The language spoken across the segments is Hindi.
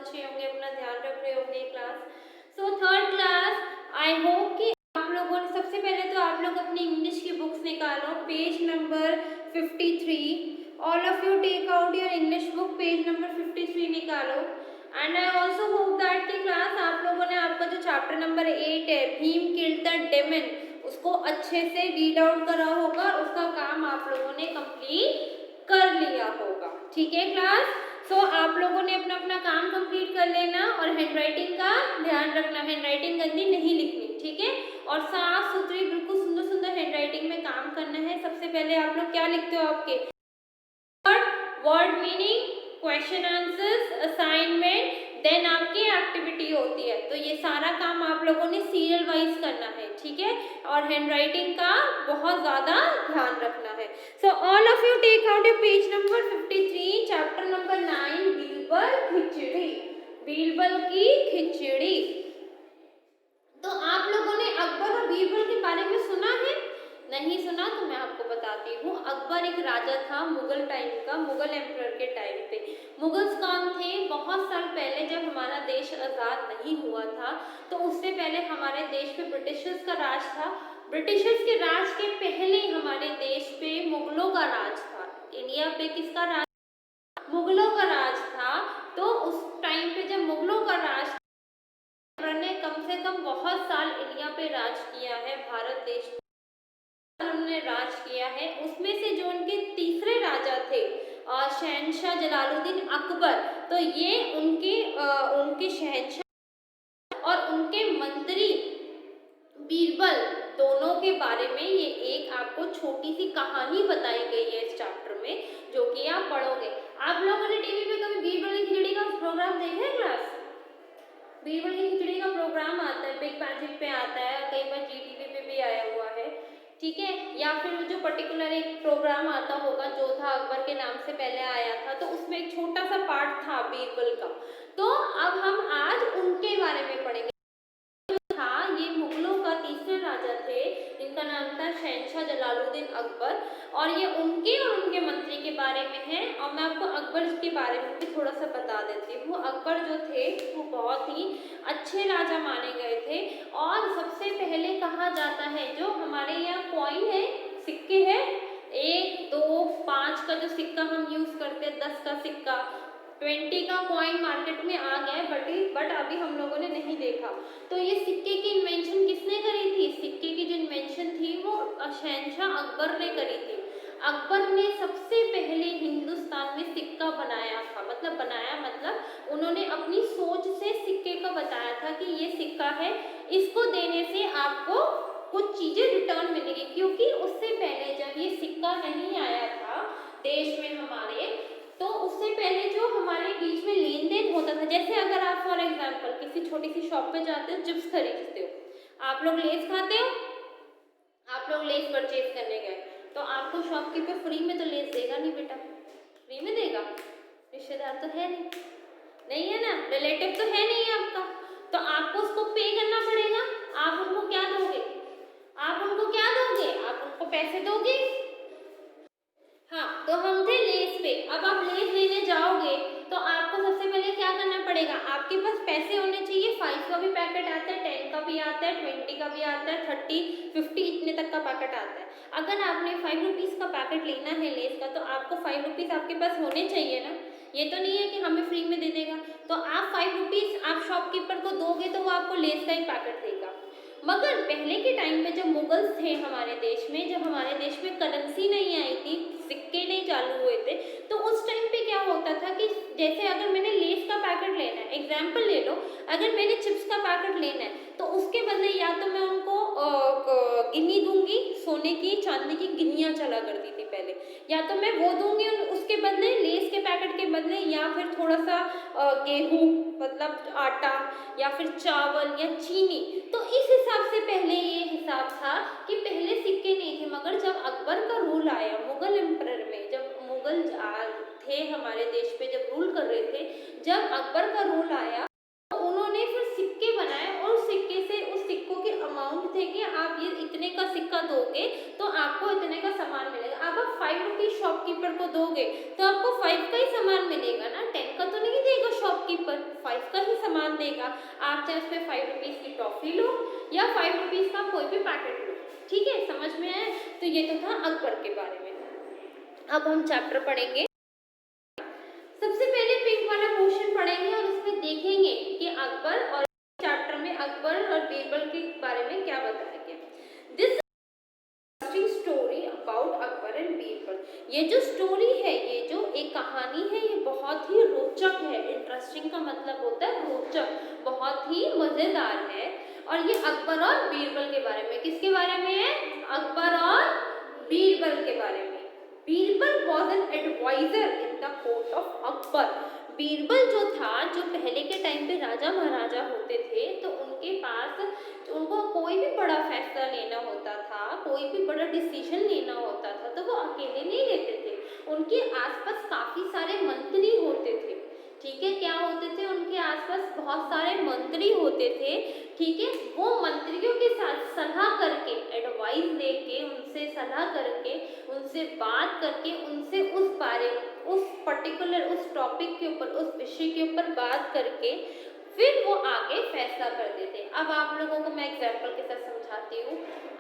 अच्छे होंगे, अपना ध्यान रख रहे होंगे class. So third class, I hope कि आप लोगों ने सबसे पहले तो आप लोग अपनी इंग्लिश की बुक्स निकालो, page number 53। All of you take out your English book, page number 53 निकालो। And I also hope that की क्लास आप लोगों ने आपका जो चैप्टर नंबर 8 है, भीम किल्ड द डेमन, उसको अच्छे से रीड आउट करा होगा, उसका काम आप लोगों ने कंप्लीट कर लिया होगा। ठीक है क्लास? सो आप लोगों ने अपना अपना काम कंप्लीट कर लेना और हैंडराइटिंग का ध्यान रखना, हैंडराइटिंग गंदी नहीं लिखनी, ठीक है? और साफ सुथरी बिल्कुल सुंदर सुंदर हैंडराइटिंग में काम करना है। सबसे पहले आप लोग क्या लिखते हो, आपके word meaning, question answers, assignment, then आपकी एक्टिविटी होती है। तो ये सारा काम आप लोगों ने सीरियल वाइज करना है, ठीक है? और हैंडराइटिंग का बहुत ज़्यादा ध्यान रखना है। So all of you take out a page number 53, chapter number 9, Birbal khichdi, Birbal की खिचड़ी। तो आप लोगों ने अकबर और बीरबल के बारे में सुना है? नहीं सुना तो मैं आपको बताती हूँ। अकबर एक राजा था मुगल टाइम का, मुगल एम्परर के टाइम पे। मुगल्स कौन थे? बहुत साल पहले जब हमारा देश आज़ाद नहीं हुआ था, तो उससे पहले हमारे देश पे ब्रिटिशर्स का राज था। ब्रिटिशर्स के राज के पहले हमारे देश पे मुगलों का राज था। इंडिया पे किसका राज? मुगलों का राज था। तो उस टाइम पे जब मुगलों का राज ने कम से कम बहुत साल इंडिया पे राज किया है, भारत देश उन्होंने राज किया है। उसमें से जो उनके तीसरे राजा थे शहनशाह जलालुद्दीन अकबर, तो ये उनके शहनशाह और उनके मंत्री बीरबल दोनों के बारे में ये एक आपको छोटी सी कहानी बताई गई है इस चैप्टर में, जो कि आप पढ़ोगे। आप लोगों ने टीवी पे कभी बीरबल की खिचड़ी का प्रोग्राम देखा है क्लास? बीरबल की खिचड़ी का प्रोग्राम आता है, बिग मैजिक पे आता है, कई बार जीटीवी पे भी आया हुआ है, ठीक है? या फिर जो पर्टिकुलर एक प्रोग्राम आता होगा जो था अकबर के नाम से पहले आया था, तो उसमें एक छोटा सा पार्ट था बीरबल का। तो अब हम आज उनके बारे में पढ़ेंगे। था ये मुगलों का तीसरे राजा थे, जिनका नाम था शहनशाह जलालुद्दीन अकबर, और ये उनके और उनके मंत्री के बारे में है। और मैं आपको अकबर के बारे में भी थोड़ा सा बता देती हूँ। अकबर जो थे वो बहुत ही अच्छे राजा माने गए थे। और सबसे पहले कहा जाता है, जो हमारे यहाँ कॉइन है, सिक्के है, 1, 2, 5 का जो सिक्का हम यूज करते हैं, 10 का सिक्का, 20 का कॉइन मार्केट में आ गया है, बट अभी हम लोगों ने नहीं देखा। तो ये सिक्के की इन्वेंशन किसने करी थी? सिक्के की जो इन्वेंशन थी वो शहनशाह अकबर ने करी थी। अकबर ने सबसे पहले हिंदुस्तान में सिक्का बनाया था, मतलब उन्होंने अपनी सोच से सिक्के का बताया था कि ये सिक्का है, इसको देने से आपको कुछ चीजें रिटर्न मिलेगी। क्योंकि उससे पहले जब ये सिक्का नहीं आया था देश में हमारे, तो उससे पहले जो हमारे बीच में लेन देन होता था, जैसे अगर आप फॉर एग्जांपल किसी छोटी सी शॉप पे जाते हो, चिप्स खरीदते हो, आप लोग लेस खाते हो, आप लोग लेस परचेज करने गए, तो आपको शॉपकीपर फ्री में तो लेस देगा नहीं बेटा, फ्री में देगा? रिश्तेदार तो है नहीं, नहीं है ना, रिलेटिव तो है नहीं आपका, तो आपको उसको पे करना पड़ेगा। आप उनको क्या दोगे? आप उनको पैसे दोगे। हाँ, तो हम थे लेस पे। अब आप लेस लेने जाओगे तो आपको सबसे पहले क्या करना पड़ेगा? आपके पास पैसे होने चाहिए। 5 का भी पैकेट आता है, 10 का भी आता है, 20 का भी आता है, 30, 50 इतने तक का पैकेट आता है। अगर आपने 5 रुपीज़ का पैकेट लेना है लेस का, तो आपको 5 रुपीज़ आपके पास होने चाहिए ना। ये तो नहीं है कि हमें फ्री में दे देगा। तो आप 5 रुपीज़ आप शॉपकीपर को दोगे तो वो आपको लेस का ही पैकेट देगा। मगर पहले के टाइम में जब मुगल्स थे हमारे देश में, जब हमारे देश में करेंसी नहीं आई थी, सिक्के नहीं चालू हुए थे, तो उस टाइम पे क्या होता था कि जैसे अगर मैंने लेस का पैकेट लेना है, एग्जाम्पल ले लो, अगर मैंने चिप्स का पैकेट लेना है, तो उसके बदले या तो मैं उनको गिन्नी दूंगी, सोने की चांदी की गिन्नियाँ चला करती थी पहले, या तो मैं वो दूंगी उसके बदले, लेस के पैकेट के बदले, या फिर थोड़ा सा गेहूँ मतलब आटा, या फिर चावल या चीनी। तो इस हिसाब से पहले ये हिसाब था कि पहले सिक्के नहीं थे। मगर जब अकबर का रूल आया मुगल एम्परर में, जब मुगल थे हमारे देश पे, जब रूल कर रहे थे, जब अकबर का रूल आया तो उन्होंने फिर सिक्के बनाए और सिक्के से उस सिक्कों की अमाउंट थे कि आप ये इतने का सिक्का दोगे तो आपको इतने का सामान मिलेगा। अब आप 5 रुपीज शॉपकीपर को दोगे तो आपको 5 का ही सामान मिलेगा ना, 10 का तो नहीं देगा शॉपकीपर, 5 का ही सामान देगा। आप चाहे उस पर 5 रुपीज की टॉफी लो या 5 रुपीज का कोई भी पैकेट लो, ठीक है, समझ में आया। तो ये तो था अकबर के बारे में। अब हम चैप्टर पढ़ेंगे। सबसे पहले पिंक वाला क्वेश्चन पढ़ेंगे और उसमें देखेंगे कि अकबर, और चैप्टर में अकबर और बीरबल के बारे में क्या बताया गया। This interesting story about Akbar and Birbal, ये जो स्टोरी है, ये जो एक कहानी है, ये बहुत ही रोचक है। इंटरेस्टिंग का मतलब होता है रोचक, बहुत ही मजेदार है। और ये अकबर और बीरबल के बारे में, किसके बारे में है, अकबर और बीरबल के बारे में। Birbal was an advisor in the court of Akbar. Birbal जो था, जो पहले के टाइम पे राजा महाराजा होते थे, तो उनके पास उनको कोई भी बड़ा फैसला लेना होता था, कोई भी बड़ा डिसीजन लेना होता था, तो वो अकेले नहीं लेते थे। उनके आसपास काफी सारे मंत्री होते थे, ठीक है, क्या होते थे, उनके आसपास बहुत सारे मंत्री होते थे, ठीक है। वो मंत्रियों के साथ सलाह करके, एडवाइस लेके, उनसे सलाह करके, उनसे बात करके, उनसे उस बारे, उस पर्टिकुलर, उस टॉपिक के ऊपर, उस विषय के ऊपर बात करके फिर वो आगे फैसला कर देते। अब आप लोगों को मैं एग्जाम्पल के साथ समझाती हूँ।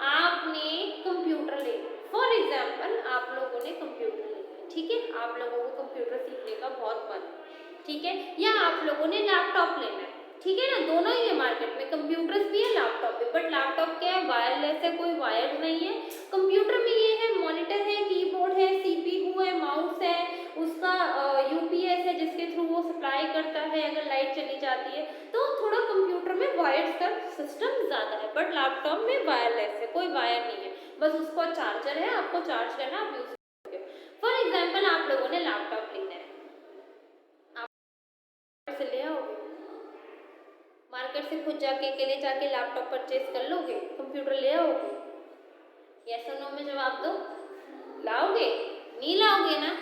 आपने कंप्यूटर ले, फॉर एग्जाम्पल आप लोगों ने कंप्यूटर ले लिया, ठीक है, आप लोगों को कंप्यूटर सीखने का बहुत मन है, ठीक है, या आप लोगों ने लैपटॉप लेना है, ठीक है ना, दोनों ही है मार्केट में, कंप्यूटर्स भी है, लैपटॉप भी। बट लैपटॉप क्या है, वायरलेस है, कोई वायर नहीं है। कंप्यूटर में ये है, मॉनिटर है, कीबोर्ड है, सीपीयू है, माउस है, उसका यूपीएस है जिसके थ्रू वो सप्लाई करता है अगर लाइट चली जाती है। तो थोड़ा कंप्यूटर में वायर्स का सिस्टम ज़्यादा है, बट लैपटॉप में वायरलेस है, कोई वायर नहीं है, बस उसका चार्जर है, आपको चार्ज करना, आप यूज करोगे। फॉर एग्जाम्पल आप लोगों ने लैपटॉप लेना है, से ले आओगे, मार्केट से खुद जाके अकेले जाके लैपटॉप परचेज कर लोगे, कंप्यूटर ले आओगे, यस और नो में जवाब दो, लाओगे, नहीं लाओगे ना।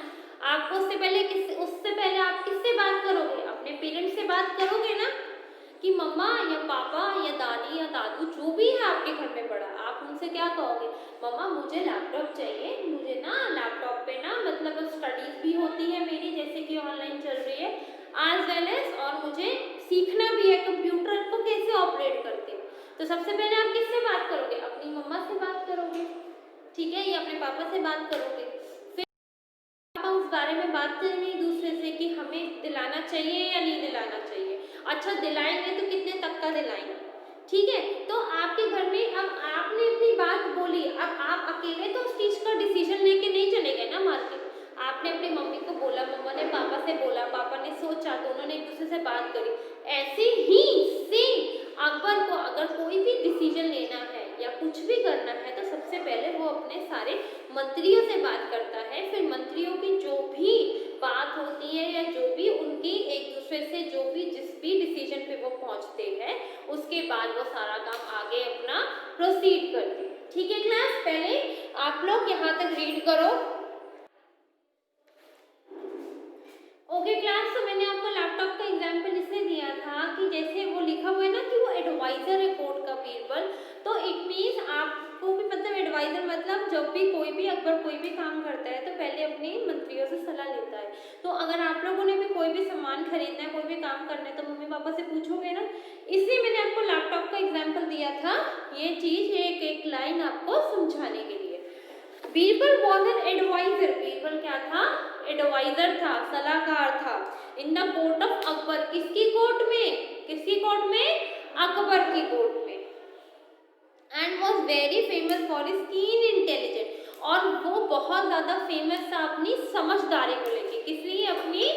आपको उससे पहले आप किससे बात करोगे, अपने पेरेंट्स से बात करोगे ना, कि मम्मा या पापा या दादी या दादू जो भी है आपके घर में बड़ा, आप उनसे क्या कहोगे, मम्मा मुझे लैपटॉप चाहिए, मुझे ना लैपटॉप पे ना मतलब स्टडीज भी होती है मेरी, जैसे कि ऑनलाइन चल रही है आज वेल एज, और मुझे सीखना भी है कंप्यूटर को कैसे ऑपरेट करते हैं। तो सबसे पहले आप किससे बात करोगे, अपनी मम्मा से बात करोगे, ठीक है, या अपने पापा से बात करोगे। फिर आप उस बारे में बात करेंगे एक दूसरे से कि हमें दिलाना चाहिए या नहीं दिलाना चाहिए। अच्छा दिलाएंगे तो कितने तक का दिलाएंगे, ठीक है। तो आपके घर में अब आपने अपनी बात बोली, अब आप अकेले तो उस चीज का डिसीजन लेके नहीं चले गए ना मार्केट, आपने अपनी मम्मी को बोला, मम्मा ने पापा से बोला, पापा ने सोचा, दोनों ने एक दूसरे से बात करी। ऐसे ही सेम अकबर को अगर कोई भी डिसीजन लेना है या कुछ भी करना है तो सबसे पहले वो अपने सारे मंत्रियों से बात करता है। फिर मंत्रियों की जो भी बात होती है या जो भी उनकी एक दूसरे से जो भी जिस भी डिसीजन पे वो पहुंचते हैं, उसके बाद वो सारा काम आगे अपना प्रोसीड करते हैं, ठीक है क्लास। पहले आप लोग यहाँ तक रीड करो, ओके क्लास। तो मैंने आपको लैपटॉप का एग्जांपल इसलिए दिया था कि जैसे वो लिखा हुआ है ना कि वो एडवाइजर है कोर्ट का बीरबल, तो इट मीन्स आपको भी मतलब एडवाइजर मतलब जब भी कोई भी अकबर कोई भी काम करता है तो पहले अपने मंत्रियों से सलाह लेता है। तो अगर आप लोगों ने भी कोई भी सामान खरीदना है, कोई भी काम करना है, तो मम्मी पापा से पूछोगे ना, इसलिए मैंने आपको लैपटॉप का एग्जाम्पल दिया था, ये चीज एक एक लाइन आपको समझाने के लिए। Birbal was an advisor, Birbal क्या था, एडवाइजर था, सलाहकार था, in the court of Akbar, किसकी कोर्ट में, किसकी कोर्ट में, अकबर की कोर्ट में, and was very famous for his कीन इंटेलिजेंस, और वो बहुत ज्यादा फेमस था अपनी समझदारी को लेके, किस लिए, अपनी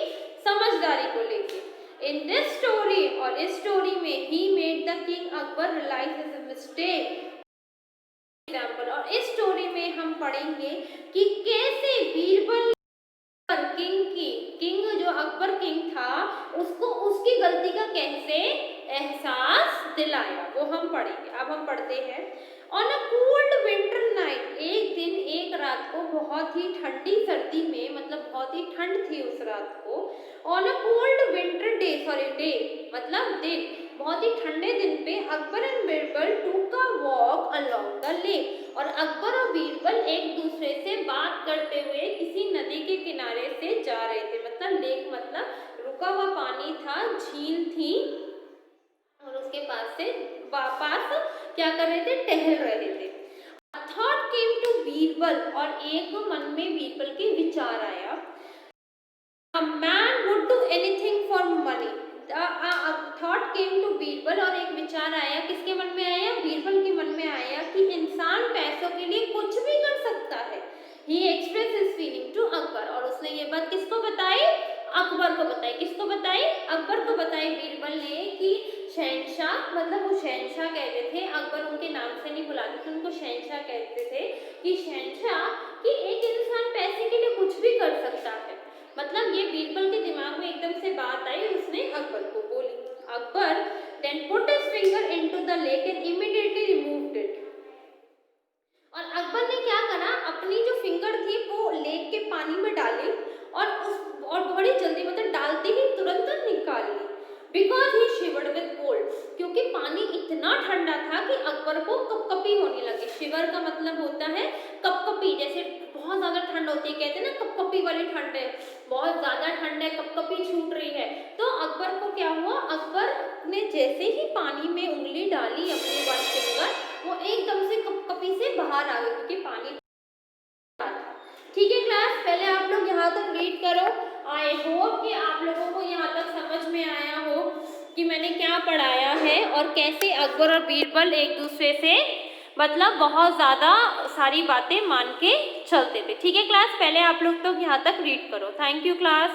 समझदारी को लेके। इन दिस स्टोरी, और इस स्टोरी में ही made the king Akbar realise his mistake example, और इस स्टोरी में हम पढ़ेंगे कि कैसे बीरबल किंग जो अकबर किंग था उसको उसकी गलती का कैसे एहसास दिलाया, वो हम पढ़ेंगे। अब हम पढ़ते हैं। On a cold winter night, एक दिन एक रात को बहुत ही ठंडी सर्दी में, मतलब बहुत ही ठंड थी उस रात को। On a cold winter day, sorry day मतलब दिन, बहुत ही ठंडे दिन पे अकबर एंड बीरबल टूक a walk along the lake, और अकबर और बीरबल एक दूसरे से बात करते हुए किसी नदी के किनारे से जा रहे थे। मतलब लेक मतलब रुका हुआ पानी था, झील थी, और उसके पास से पास क्या कर रहे थे, टहल रहे थे। थॉट केम टू बीरबल, और एक मन में बीरबल के विचार आया, A man would do anything for money. Thought came to Birbal, और एक विचार आया, किसके मन में आया, बीरबल के मन में आया कि इंसान पैसों के लिए कुछ भी कर सकता है। He expressed his feeling to Akbar, और उसने ये बात किसको बताई, अकबर को बताई। किसको बताई, अकबर को बताई बीरबल ने कि शहंशाह, मतलब वो शहंशाह कहते थे, अकबर उनके नाम से नहीं बुलाते थे, उनको शहंशाह कहते थे, कि शहंशाह कि एक इंसान पैसे के लिए कुछ भी कर सकता है। मतलब ये बीरबल के दिमाग में एकदम से बात आई, उसने अकबर को बोली। Akbar then put his finger into the lake and immediately removed it. और अकबर ने क्या करा, अपनी जो फिंगर थी वो लेक के पानी में डाली, और बड़ी जल्दी, मतलब डालते ही तुरंत निकाल ली। Because he shivered with cold, क्योंकि पानी इतना ठंडा था कि अकबर को कपकपी होने लगी। शिवर का मतलब होता है कपकपी, जैसे बहुत ज़्यादा ठंड होती है, कहते हैं ना कपकपी वाली ठंड है, बहुत ज़्यादा ठंड है, कपकपी छूट रही है। तो अकबर को क्या हुआ, अकबर ने जैसे ही पानी में उंगली डाली अपनी वन फिंगर, वो एकदम से कपकपी से बाहर आ गई, क्योंकि पानी। ठीक है क्लास, पहले आप लोग यहाँ तक रीड करो। आई होप कि आप लोगों को यहाँ तक समझ में आया हो कि मैंने क्या पढ़ाया है, और कैसे अकबर और बीरबल एक दूसरे से मतलब बहुत ज़्यादा सारी बातें मान के चलते थे। ठीक है क्लास, पहले आप लोग तो यहाँ तक रीड करो। Thank you class.